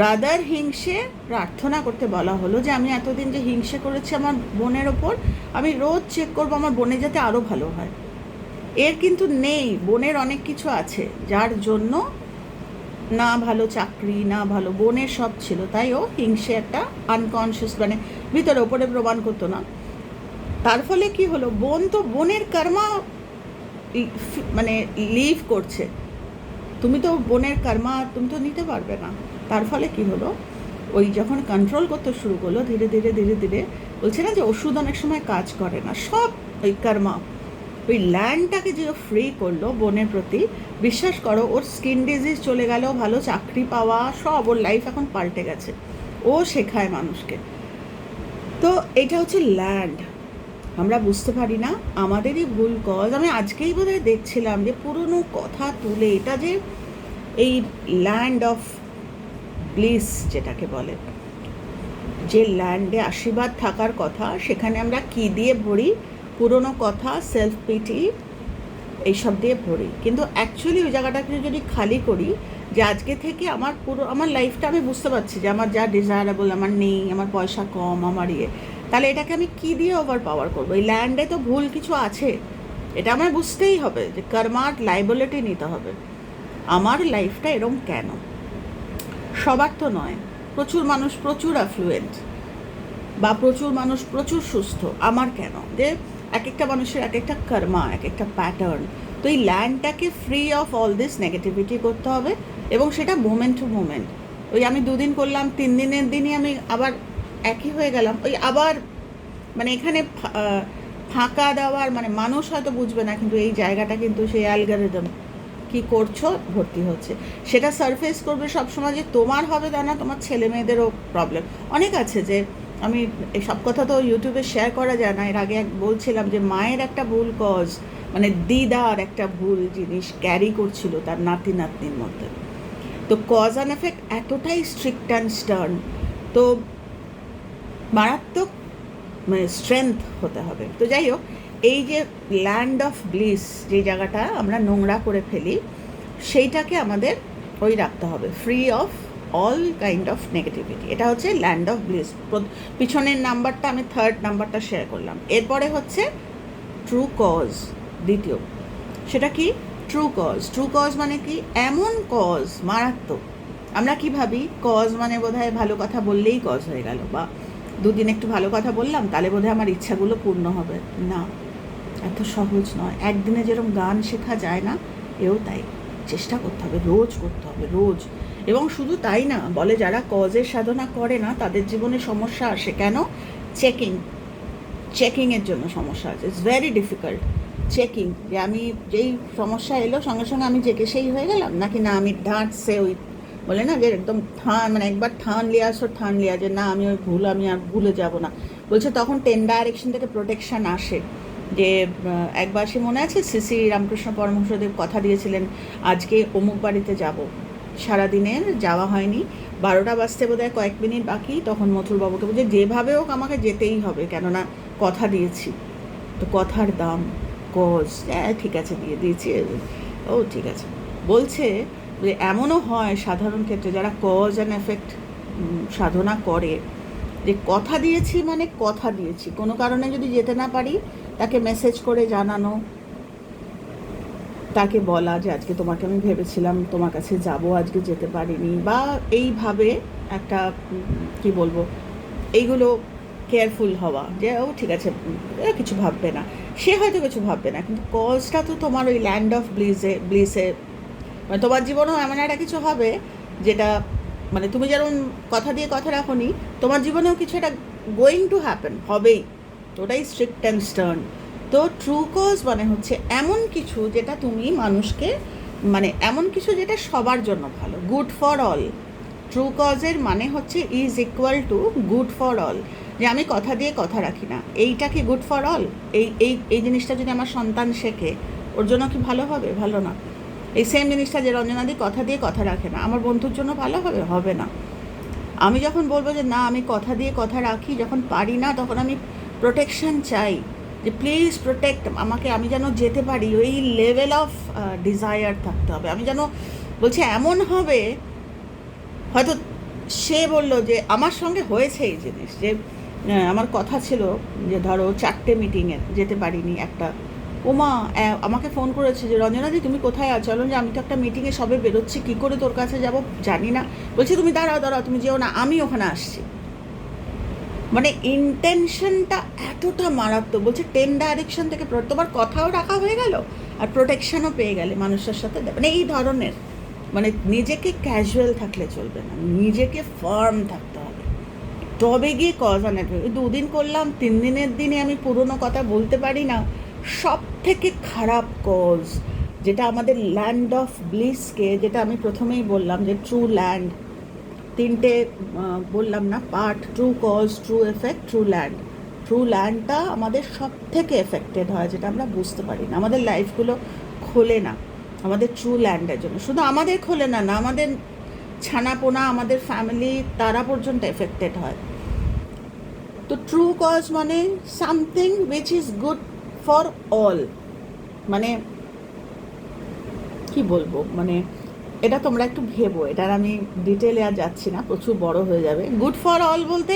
রাদার হিংসে প্রার্থনা করতে বলা হলো যে আমি এতদিন যে হিংসে করেছি আমার বোনের ওপর, আমি রোজ চেক করবো আমার বোনে যাতে আরও ভালো হয়। এর কিন্তু নেই, বোনের অনেক কিছু আছে যার জন্য, না ভালো চাকরি, না ভালো, বোনের সব ছিল, তাই ও হিংসে একটা আনকনসিয়াস, মানে ভিতরে ওপরে প্রমাণ করতো না। তার ফলে কি হলো, বোন তো বোনের কর্মা মানে লিভ করছে, তুমি তো বোনের কর্মা তুমি তো নিতে পারবে না। তার ফলে কি হলো, ওই যখন কন্ট্রোল করতে শুরু করলো ধীরে ধীরে ধীরে ধীরে, বলছে না যে ওষুধ অনেক সময় কাজ করে না, সব ওই কর্মা, ওই ল্যান্ডটাকে যে ফ্রি করলো বোনের প্রতি, বিশ্বাস করো ওর স্কিন ডিজিজ চলে গেল, ভালো চাকরি পাওয়া, সব, ওর লাইফ এখন পাল্টে গেছে। ও শেখায় মানুষকে। তো এটা হচ্ছে ল্যান্ড। আমরা বুঝতে পারি না, আমাদেরই ভুল কজ। আমি আজকেই বোধহয় দেখছিলাম যে পুরনো কথা তুলে, এটা যে এই ল্যান্ড অফ ব্লিস যেটাকে বলে, যে ল্যান্ডে আশীর্বাদ থাকার কথা, সেখানে আমরা কি দিয়ে ভরি? পুরনো কথা, সেলফ পিটি, এইসব দিয়ে ভরি। কিন্তু অ্যাকচুয়ালি ওই জায়গাটাকে যদি খালি করি, যে আজকে থেকে আমার লাইফটা আমি বুঝতে পারছি যে আমার যা ডিজায়ারেবল আমার নেই, আমার পয়সা কম, আমার তাহলে এটাকে আমি কি দিয়ে ওভার পাওয়ার করবো? এই ল্যান্ডে তো ভুল কিছু আছে, এটা আমার বুঝতেই হবে যে কর্মার লাইবিলিটি নিতে হবে। আমার লাইফটা এরকম কেন? সবার তো নয়, প্রচুর মানুষ প্রচুর অ্যাফ্লুয়েন্ট, বা প্রচুর মানুষ প্রচুর সুস্থ, আমার কেন? যে এক একটা মানুষের এক একটা কর্মা, এক একটা প্যাটার্ন। তো এই ল্যান্ডটাকে free of all this negativity করতে হবে, এবং সেটা মোমেন্ট টু মোমেন্ট। ওই আমি 2 দিন করলাম, 3 দিনের দিনই আমি আবার একই হয়ে গেলাম, ওই আবার, মানে এখানে ফাঁকা দেওয়ার, মানে মানুষ হয়তো বুঝবে না, কিন্তু এই জায়গাটা কিন্তু সেই অ্যালগরিদম কি করছো ভর্তি হচ্ছে। সেটা সারফেস করবে সবসময়, যে তোমার হবে তা না, তোমার ছেলে মেয়েদেরও প্রবলেম অনেক আছে। যে আমি সব কথা তো ইউটিউবে শেয়ার করা যায় না। এর আগে বলছিলাম যে মায়ের একটা ভুল কজ, মানে দিদার একটা ভুল জিনিস ক্যারি করছিল তার নাতি নাতনির মধ্যে। তো কজ অ্যান্ড এফেক্ট এতটাই স্ট্রিক্ট অ্যান্ড স্টার্ন, তো মারাত্মক মানে স্ট্রেংথ হতে হবে। তো যাই হোক, এই যে ল্যান্ড অফ ব্লিস, যে জায়গাটা আমরা নোংরা করে ফেলি, সেইটাকে আমাদের ওই রাখতে হবে, free of all kind of negativity. এটা হচ্ছে ল্যান্ড অফ ব্লিস। পিছনের নাম্বারটা আমি 3rd নাম্বারটা শেয়ার করলাম। এরপরে হচ্ছে ট্রু কজ, দ্বিতীয়। সেটা কি? True cause. ট্রু কজ মানে কি? এমন কজ, মারাত্মক আমরা কি ভাবি কজ মানে বোধহয় ভালো কথা বললেই কজ হয়ে গেল, বা দুদিন একটু ভালো কথা বললাম তাহলে বোধহয় আমার ইচ্ছাগুলো পূর্ণ হবে। না, এত সহজ নয়। একদিনে যেরকম গান শেখা যায় না, এও তাই। চেষ্টা করতে হবে, রোজ করতে হবে, রোজ। এবং শুধু তাই না, বলে যারা কজের সাধনা করে না তাদের জীবনে সমস্যা আসে কেন? চেকিংয়ের জন্য সমস্যা আছে। ইটস ভেরি ডিফিকাল্ট চেকিং, যে আমি যেই সমস্যা এলো সঙ্গে সঙ্গে আমি জেকে সেই হয়ে গেলাম, নাকি না আমি ডাঁটছে ওই বলে না যে একদম মানে একবার ঠান লিয়া যে না আমি ওই আমি আর ভুলে যাব না। বলছে তখন 10 ডাইরেকশন থেকে প্রোটেকশন আসে। যে একবার সে মনে আছে শ্রী রামকৃষ্ণ পরমহংসদেব কথা দিয়েছিলেন আজকে অমুক বাড়িতে যাব, সারাদিনের যাওয়া হয়নি, 12টা বাজতে বোধহয় কয়েক মিনিট বাকি, তখন মথুরবাবুকে বলছে যেভাবে হোক আমাকে যেতেই হবে, কেননা কথা দিয়েছি। তো কথার দাম, কজ, হ্যাঁ ঠিক আছে দিয়ে দিয়েছি, ও ঠিক আছে। বলছে যে এমনও হয় সাধারণ ক্ষেত্রে যারা কজ অ্যান্ড এফেক্ট সাধনা করে, যে কথা দিয়েছি মানে কথা দিয়েছি, কোনো কারণে যদি যেতে না পারি তাকে মেসেজ করে জানানো, তাকে বলা যে আজকে তোমাকে আমি ভেবেছিলাম তোমার কাছে যাব, আজকে যেতে পারিনি, বা এইভাবে একটা কি বলবো, এইগুলো কেয়ারফুল হওয়া যে ও ঠিক আছে কিছু ভাববে না, সে হয়তো কিছু ভাববে না, কিন্তু কজটা তো তোমার ওই ল্যান্ড অফ ব্লিসে মানে তোমার জীবনেও এমন একটা কিছু হবে যেটা মানে তুমি যেমন কথা দিয়ে কথা রাখোনি, তোমার জীবনেও কিছু একটা গোয়িং টু হ্যাপেন, হবেই। তো ওটাই স্ট্রিক্ট অ্যান্ড স্টার্ন। তো ট্রু কজ মানে হচ্ছে এমন কিছু যেটা তুমি মানুষকে মানে এমন কিছু যেটা সবার জন্য ভালো, গুড ফর অল। ট্রু কজের মানে হচ্ছে is equal to good for all, যে আমি কথা দিয়ে কথা রাখি না, এইটা কি গুড ফর অল? এই এই এই জিনিসটা যদি আমার সন্তান শেখে, ওর জন্য কি ভালো হবে? ভালো না। এই সেম জিনিসটা যে রঞ্জনাদি কথা দিয়ে কথা রাখে না, আমার বন্ধুর জন্য ভালো হবে? হবে না। আমি যখন বলবো যে না আমি কথা দিয়ে কথা রাখি, যখন পারি না তখন আমি প্রোটেকশন চাই, যে প্লিজ প্রোটেক্ট আমাকে, আমি যেন যেতে পারি, ওই লেভেল অফ ডিজায়ার থাকতে হবে। আমি যেন বলছি এমন হবে, হয়তো সে বললো যে আমার সঙ্গে হয়েছে এই জিনিস, যে আমার কথা ছিল যে ধরো 4টে মিটিংয়ে যেতে পারিনি, একটা ওমা আমাকে ফোন করেছে যে রঞ্জনাদি তুমি কোথায় আছো? বললাম যে আমি তো একটা মিটিংয়ে সবে বেরোচ্ছি, কী করে তোর কাছে যাব জানি না। বলছে তুমি দাঁড়াও তুমি যেও না, আমি ওখানে আসছি। মানে ইন্টেনশনটা এতটা মারাত্মক। বলছে 10 ডাইরেকশন থেকে তোমার কথাও রাখা হয়ে গেল আর প্রোটেকশনও পেয়ে গেলে মানুষের সাথে, মানে এই ধরনের। মানে নিজেকে ক্যাজুয়াল থাকলে চলবে না, নিজেকে ফার্ম থাকতে হবে, তবে গিয়ে কজ অ্যান্ড এফেক্ট। 2 দিন করলাম, 3 দিনের দিনে আমি পুরনো কথা বলতে পারি না, সব থেকে খারাপ কজ, যেটা আমাদের ল্যান্ড অফ ব্লিসকে, যেটা আমি প্রথমেই বললাম যে ট্রু ল্যান্ড, 3টে বললাম না part, true cause, true effect, true ল্যান্ডটা আমাদের সব থেকে এফেক্টেড হয়, যেটা আমরা বুঝতে পারি না, আমাদের লাইফগুলো খোলে না আমাদের ট্রু ল্যান্ডের জন্য। শুধু আমাদের খোলে না, আমাদের ছানাপোনা, আমাদের ফ্যামিলি, তারা পর্যন্ত এফেক্টেড হয়। তো ট্রু কজ মানে something which is good for all, মানে কি বলবো, মানে এটা তোমরা একটু ভেবো, এটার আমি ডিটেলে আর যাচ্ছি না, প্রচুর বড় হয়ে যাবে। গুড ফর অল বলতে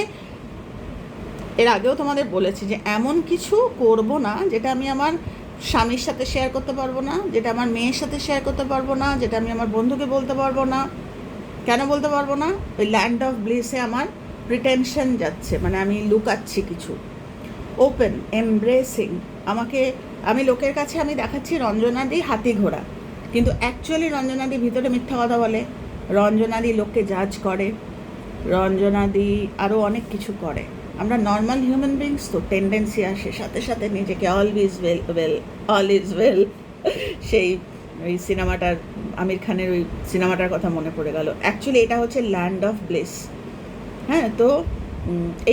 এর আগেও তোমাদের বলেছি যে এমন কিছু করব না যেটা আমি আমার স্বামীর সাথে শেয়ার করতে পারবো না, যেটা আমার মেয়ের সাথে শেয়ার করতে পারবো না, যেটা আমি আমার বন্ধুকে বলতে পারবো না। কেন বলতে পারবো না? ওই ল্যান্ড অফ ব্লিসে আমার প্রিটেনশন যাচ্ছে, মানে আমি লুকাচ্ছি কিছু। ওপেন এমব্রেসিং, আমি লোকের কাছে আমি দেখাচ্ছি রঞ্জনাদি হাতি ঘোড়া, কিন্তু অ্যাকচুয়ালি রঞ্জনাদি ভিতরে মিথ্যা কথা বলে, রঞ্জনাদি লোককে জাজ করে, রঞ্জনাদি আরও অনেক কিছু করে। আমরা নর্মাল হিউম্যান বিংস, তো টেন্ডেন্সি আসে সাথে সাথে নিজেকে অল ইজ ওয়েল সেই ওই সিনেমাটার, আমির খানের ওই সিনেমাটার কথা মনে পড়ে গেল। অ্যাকচুয়ালি এটা হচ্ছে ল্যান্ড অফ ব্লিস। হ্যাঁ, তো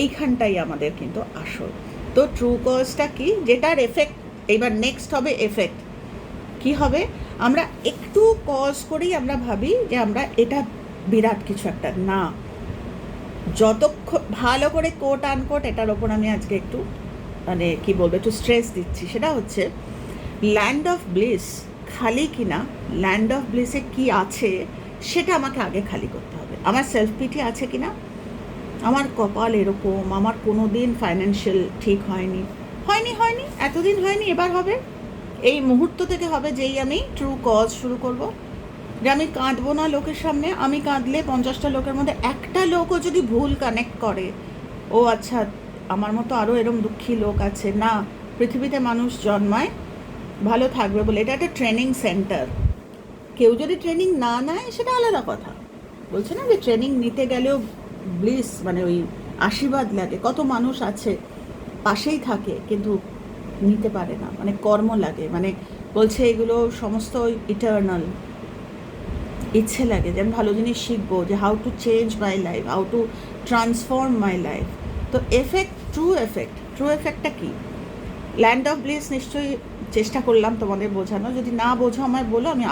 এইখানটাই আমাদের কিন্তু আসল। তো ট্রু কজটা কি, যেটার এফেক্ট, এইবার নেক্সট হবে এফেক্ট। কি হবে? আমরা একটু কজ করেই আমরা ভাবি যে আমরা এটা বিরাট কিছু একটা না, যতক্ষণ ভালো করে কোট আনকোট, এটার ওপর আমি আজকে একটু মানে কি বলবো, একটু স্ট্রেস দিচ্ছি, সেটা হচ্ছে ল্যান্ড অফ ব্লিস খালি কিনা, ল্যান্ড অফ ব্লিসে কি আছে সেটা আমাকে আগে খালি করতে হবে। আমার সেলফ পিটি আছে কিনা, আমার কপাল এরকম, আমার কোনো দিন ফাইন্যান্সিয়াল ঠিক হয়নি, এতদিন হয়নি, এবার হবে, এই মুহূর্ত থেকে হবে, যেই আমি ট্রু কজ শুরু করব। যে আমি কাঁদবো না লোকের সামনে, আমি কাঁদলে 50টা লোকের মধ্যে একটা লোকও যদি ভুল কানেক্ট করে, ও আচ্ছা আমার মতো আরও এরম দুঃখী লোক আছে, না, পৃথিবীতে মানুষ জন্মায় ভালো থাকবে বলে। এটা একটা ট্রেনিং সেন্টার। কেউ যদি ট্রেনিং না নেয় সেটা আলাদা কথা। বলছে না যে ট্রেনিং নিতে গেলেও ব্লিস মানে ওই আশীর্বাদ লাগে। কত মানুষ আছে পাশেই থাকে কিন্তু নিতে পারে না, মানে কর্ম লাগে, মানে বলছে এগুলো সমস্ত ইটার্নাল। ইচ্ছে লাগে যে আমি ভালো জিনিস শিখবো, যে how to change my life, how to transform my life. তো এফেক্ট, ট্রু এফেক্টটা কী? ল্যান্ড অফ ব্লিস নিশ্চয়ই চেষ্টা করলাম তোমাদের বোঝানো। যদি না বোঝো আমায় বলো, আমি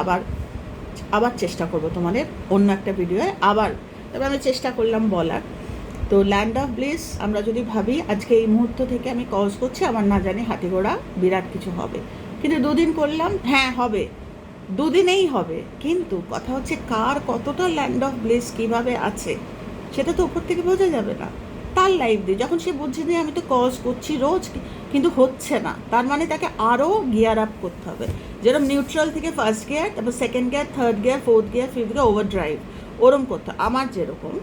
আবার চেষ্টা করব তোমাদের অন্য একটা ভিডিওয়ে আবার। তবে আমি চেষ্টা করলাম বলার। তো ল্যান্ড অফ ব্লিস আমরা যদি ভাবি আজকে এই মুহূর্ত থেকে আমি কজ করছি, আমার না জানি হাতি ঘোড়া বিরাট কিছু হবে, কিন্তু 2 দিন করলাম, হ্যাঁ হবে, 2 দিনেই হবে। কিন্তু কথা হচ্ছে কার কতটা ল্যান্ড অফ ব্লিস কীভাবে আছে সেটা তো উপর থেকে বোঝা যাবে না। তার লাইফ দিয়ে যখন সে বুঝছে যে আমি তো কজ করছি রোজ কিন্তু হচ্ছে না, তার মানে তাকে আরও গিয়ার আপ করতে হবে। যেরকম নিউট্রাল থেকে ফার্স্ট গিয়ার, তারপর second gear, third gear, fourth gear, fifth gear, over drive, ওরম করতে। আমার যেরকম,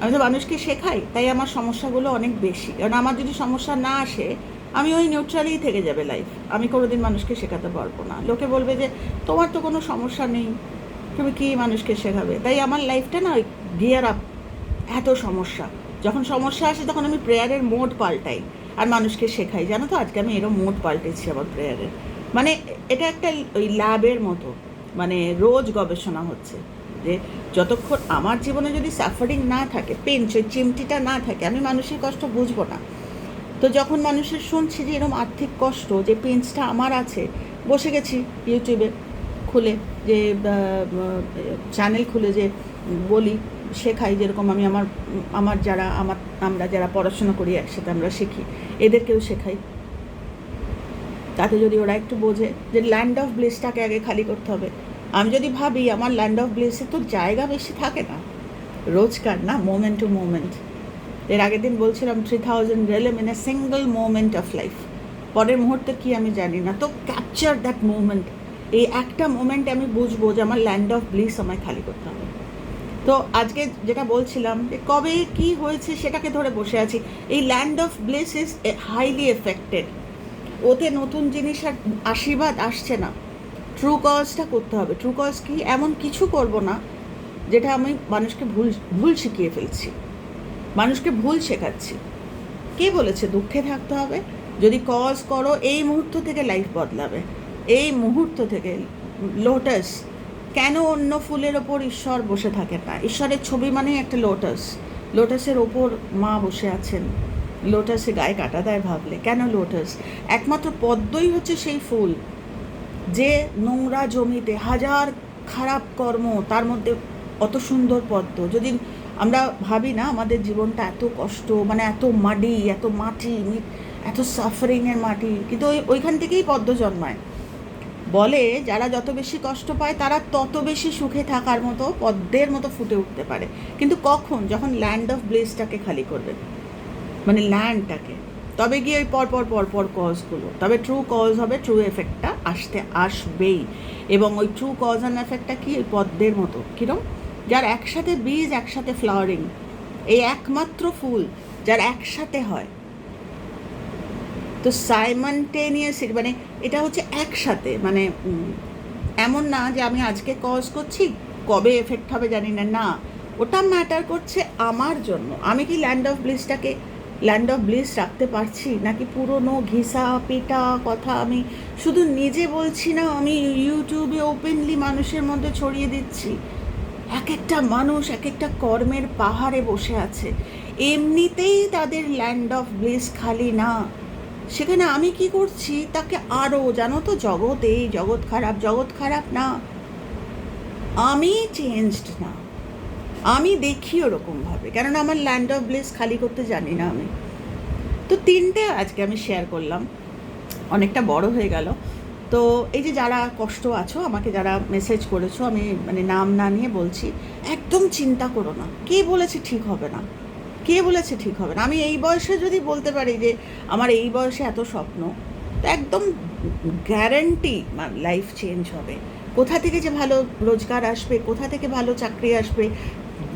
আমি তো মানুষকে শেখাই, তাই আমার সমস্যাগুলো অনেক বেশি। কারণ আমার যদি সমস্যা না আসে, আমি ওই নিউট্রালেই থেকে যাবে লাইফ। আমি কোনোদিন মানুষকে শেখাতে পারবো না। লোকে বলবে যে তোমার তো কোনো সমস্যা নেই, তুমি কী মানুষকে শেখাবে? তাই আমার লাইফটা না ওই গিয়ার আপ। এত সমস্যা, যখন সমস্যা আসে তখন আমি প্রেয়ারের মোড পাল্টাই আর মানুষকে শেখাই। জানো তো আজকে আমি এরকম মোড পাল্টেছি আমার প্রেয়ারের। মানে এটা একটা ওই ল্যাবের মতো, মানে রোজ গবেষণা হচ্ছে যে যতক্ষণ আমার জীবনে যদি সাফারিং না থাকে, পেঞ্চ ওই চিমটিটা না থাকে, আমি মানুষের কষ্ট বুঝবো না। তো যখন মানুষের শুনছি যে এরকম আর্থিক কষ্ট, যে পেঞ্চটা আমার আছে, বসে গেছি ইউটিউবে খুলে, যে চ্যানেল খুলে যে বলি, শেখাই। যেরকম আমি আমার যারা আমরা যারা পড়াশোনা করি একসাথে আমরা শিখি, এদেরকেও শেখাই। তাতে যদি ওরা একটু বোঝে যে ল্যান্ড অফ ব্লিসটাকে আগে খালি করতে হবে। আমি যদি ভাবি আমার ল্যান্ড অফ ব্লিসে তো জায়গা বেশি থাকে না, রোজকার না, মোমেন্ট টু মোমেন্ট। এর আগের দিন বলছিলাম 3000 realm in a single moment of life. পরের মুহূর্তে কি আমি জানি না, তো ক্যাপচার দ্যাট মোমেন্ট। এই একটা মোমেন্টে আমি বুঝবো যে আমার ল্যান্ড অফ ব্লিস আমায় খালি করতে হবে। তো আজকে যেটা বলছিলাম যে কবে কি হয়েছে সেটাকে ধরে বসে আছি। এই land of bliss is highly affected. ওতে নতুন জিনিস আর আশীর্বাদ আসছে না। ট্রু কজটা করতে হবে। ট্রু কজ কি? এমন কিছু করব না যেটা আমি মানুষকে ভুল শিখিয়ে ফেলছি, মানুষকে ভুল শেখাচ্ছি। কে বলেছে দুঃখে থাকতে হবে? যদি কজ করো এই মুহূর্ত থেকে লাইফ বদলাবে। এই মুহূর্ত থেকে। লোটাস, কেন অন্য ফুলের ওপর ঈশ্বর বসে থাকেন না? ঈশ্বরের ছবি মানেই একটা লোটাস। লোটাসের ওপর মা বসে আছেন, লোটাসে গায়ে কাটা দেয় ভাবলে। কেন লোটাস? একমাত্র পদ্মই হচ্ছে সেই ফুল যে নোংরা জমিতে হাজার খারাপ কর্ম, তার মধ্যে অত সুন্দর পদ্ম। যদি আমরা ভাবি না আমাদের জীবনটা এত কষ্ট, মানে এত মাটি, এত মাটি, এত সাফারিংয়ের মাটি, কিন্তু ওইখান থেকেই পদ্ম জন্মায়। বলে যারা যত বেশি কষ্ট পায় তারা তত বেশি সুখে থাকার মতো পদ্মের মতো ফুটে উঠতে পারে। কিন্তু কখন? যখন ল্যান্ড অফ ব্লেসটাকে খালি করবে, মানে ল্যান্ডটাকে, তবে গিয়ে ওই পরপর কজগুলো, তবে ট্রু কজ হবে, ট্রু এফেক্টটা আসবেই। এবং ওই ট্রু কজ অ্যান্ড এফেক্টটা কি? ওই পদ্মের মতো। কীরকম? যার একসাথে বীজ, একসাথে ফ্লাওয়ারিং, এই একমাত্র ফুল যার একসাথে হয়। তো সাইমনটেনিয়াস, মানে এটা হচ্ছে একসাথে, মানে এমন না যে আমি আজকে কজ করছি কবে এফেক্ট হবে জানি না, না, ওটা ম্যাটার করছে আমার জন্য। আমি কি ল্যান্ড অফ ব্লিস রাখতে পারছি, নাকি পুরনো ঘিসা পিটা কথা আমি শুধু নিজে বলছি না, আমি ইউটিউবে ওপেনলি মানুষের মধ্যে ছড়িয়ে দিচ্ছি। এক একটা মানুষ এক একটা কর্মের পাহাড়ে বসে আছে, এমনিতেই তাদের ল্যান্ড অফ ব্লিস খালি না। সেখানে আমি কি করছি তাকে আরও, জানো তো, জগৎ খারাপ না, আমি চেঞ্জড না, আমি দেখি ওরকমভাবে, কেননা আমার ল্যান্ড অফ ব্লিস খালি করতে জানি না আমি। তো 3টে আজকে আমি শেয়ার করলাম, অনেকটা বড় হয়ে গেল। তো এই যে যারা কষ্ট আছো, আমাকে যারা মেসেজ করেছো, আমি মানে নাম না নিয়ে বলছি, একদম চিন্তা করো না। কে বলেছে ঠিক হবে না? আমি এই বয়সে যদি বলতে পারি যে আমার এই বয়সে এত স্বপ্ন, তো একদম গ্যারান্টি লাইফ চেঞ্জ হবে। কোথা থেকে যে ভালো রোজগার আসবে, কোথা থেকে ভালো চাকরি আসবে,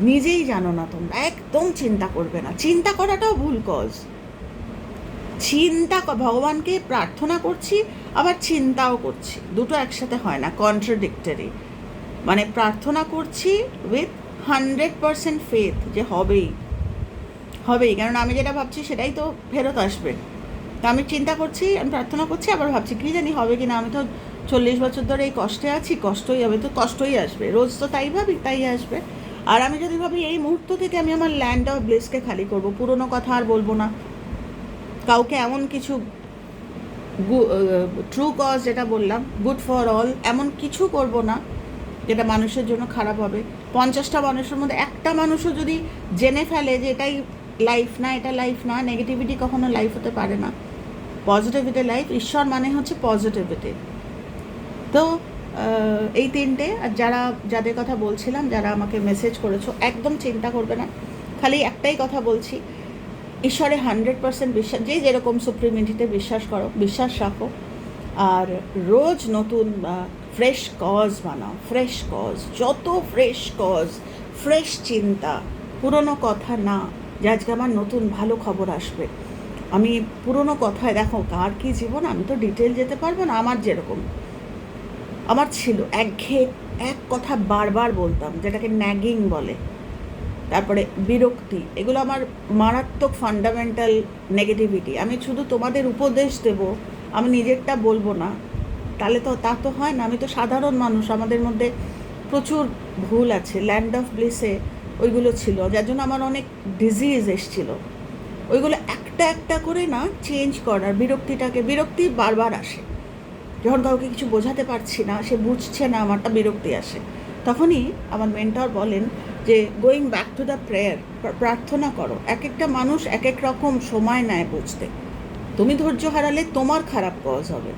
নিজেই জানো না তোমরা। একদম চিন্তা করবে না, চিন্তা করাটাও ভুল কজ। ভগবানকে প্রার্থনা করছি, আবার চিন্তাও করছি, দুটো একসাথে হয় না, কন্ট্রাডিক্টরি। মানে প্রার্থনা করছি উইথ 100% ফেথ যে হবেই হবেই, কারণ আমি যেটা ভাবছি সেটাই তো ফেরত আসবে। তা আমি চিন্তা করছি, আমি প্রার্থনা করছি, আবার ভাবছি কী জানি হবে কি না। আমি তো 40 বছর ধরে এই কষ্টে আছি, কষ্টই হবে, তো কষ্টই আসবে, রোজ তো তাই ভাবি, তাই আসবে। আর আমি যদি ভাবি এই মুহূর্ত থেকে আমি আমার ল্যান্ড অফ ব্লেসকে খালি করব, পুরনো কথা আর বলবো না, কাউকে এমন কিছু ট্রু কজ যেটা বললাম, গুড ফর অল, এমন কিছু করব না যেটা মানুষের জন্য খারাপ হবে। 50টা মানুষের মধ্যে একটা মানুষও যদি জেনে ফেলে যে এটাই লাইফ না, এটা লাইফ না, নেগেটিভিটি কখনো লাইফ হতে পারে না, পজিটিভিটি লাইফ। ঈশ্বর মানে হচ্ছে পজিটিভিটি। তো এই তিনটে, আর যাদের কথা বলছিলাম, যারা আমাকে মেসেজ করেছো, একদম চিন্তা করবে না। খালি একটাই কথা বলছি, ঈশ্বরে 100% বিশ্বাস, যে যেরকম সুপ্রিমিটিতে বিশ্বাস করো, বিশ্বাস রাখো, আর রোজ নতুন ফ্রেশ কজ বানাও, ফ্রেশ কজ, যত ফ্রেশ কজ, ফ্রেশ চিন্তা, পুরনো কথা না, যে আজকে আমার নতুন ভালো খবর আসবে। আমি পুরনো কথায়, দেখো কার কী জীবন, আমি তো ডিটেল যেতে পারবো না। আমার যেরকম আমার ছিল একঘেয়ে এক কথা বারবার বলতাম, যেটাকে ন্যাগিং বলে, তারপরে বিরক্তি, এগুলো আমার মারাত্মক ফান্ডামেন্টাল নেগেটিভিটি। আমি শুধু তোমাদের উপদেশ দেব, আমি নিজেরটা বলবো না, তাহলে তো তা তো হয় না। আমি তো সাধারণ মানুষ, আমাদের মধ্যে প্রচুর ভুল আছে। ল্যান্ড অফ ব্লিসে ওইগুলো ছিল, যার জন্য আমার অনেক ডিজিজ এসছিল। ওইগুলো একটা একটা করে না চেঞ্জ করার, বিরক্তি বারবার আসে যখন কাউকে কিছু বোঝাতে পারছি না, সে বুঝছে না, আমারটা বিরক্তি আসে। তখনই আমার মেন্টর বলেন যে going back to the prayer, প্রার্থনা করো। এক একটা মানুষ এক এক রকম সময় নেয় বুঝতে। তুমি ধৈর্য হারালে তোমার খারাপ কজ হবে।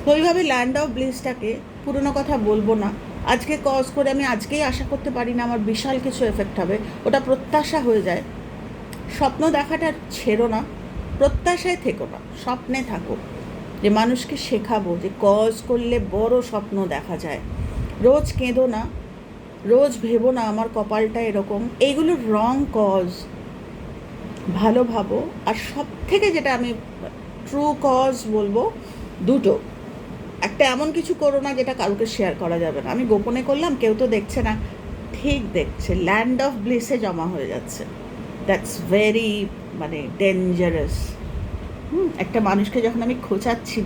তো ওইভাবে ল্যান্ড অফ ব্লিসটাকে, পুরনো কথা বলবো না, আজকে কজ করে আমি আজকেই আশা করতে পারি না আমার বিশাল কিছু এফেক্ট হবে, ওটা প্রত্যাশা হয়ে যায়। স্বপ্ন দেখাটা ছেড়ো না, প্রত্যাশায় থেকো না, স্বপ্নে থাকো, যে মানুষকে শেখাবো যে কজ করলে বড় স্বপ্ন দেখা যায়। রোজ কেঁদো না, রোজ ভেবো না আমার কপালটা এরকম, এইগুলো রং কজ। ভালো ভাবো। আর সব থেকে যেটা আমি ট্রু কজ বলবো, দুটো, একটা এমন কিছু করো না যেটা কাউকে শেয়ার করা যাবে না। আমি গোপনে করলাম, কেউ তো দেখছে না, ঠিক দেখছে, ল্যান্ড অফ ব্লিসে জমা হয়ে যাচ্ছে। That's very dangerous. একটা মানুষকে যখন আমি খোঁচাচ্ছি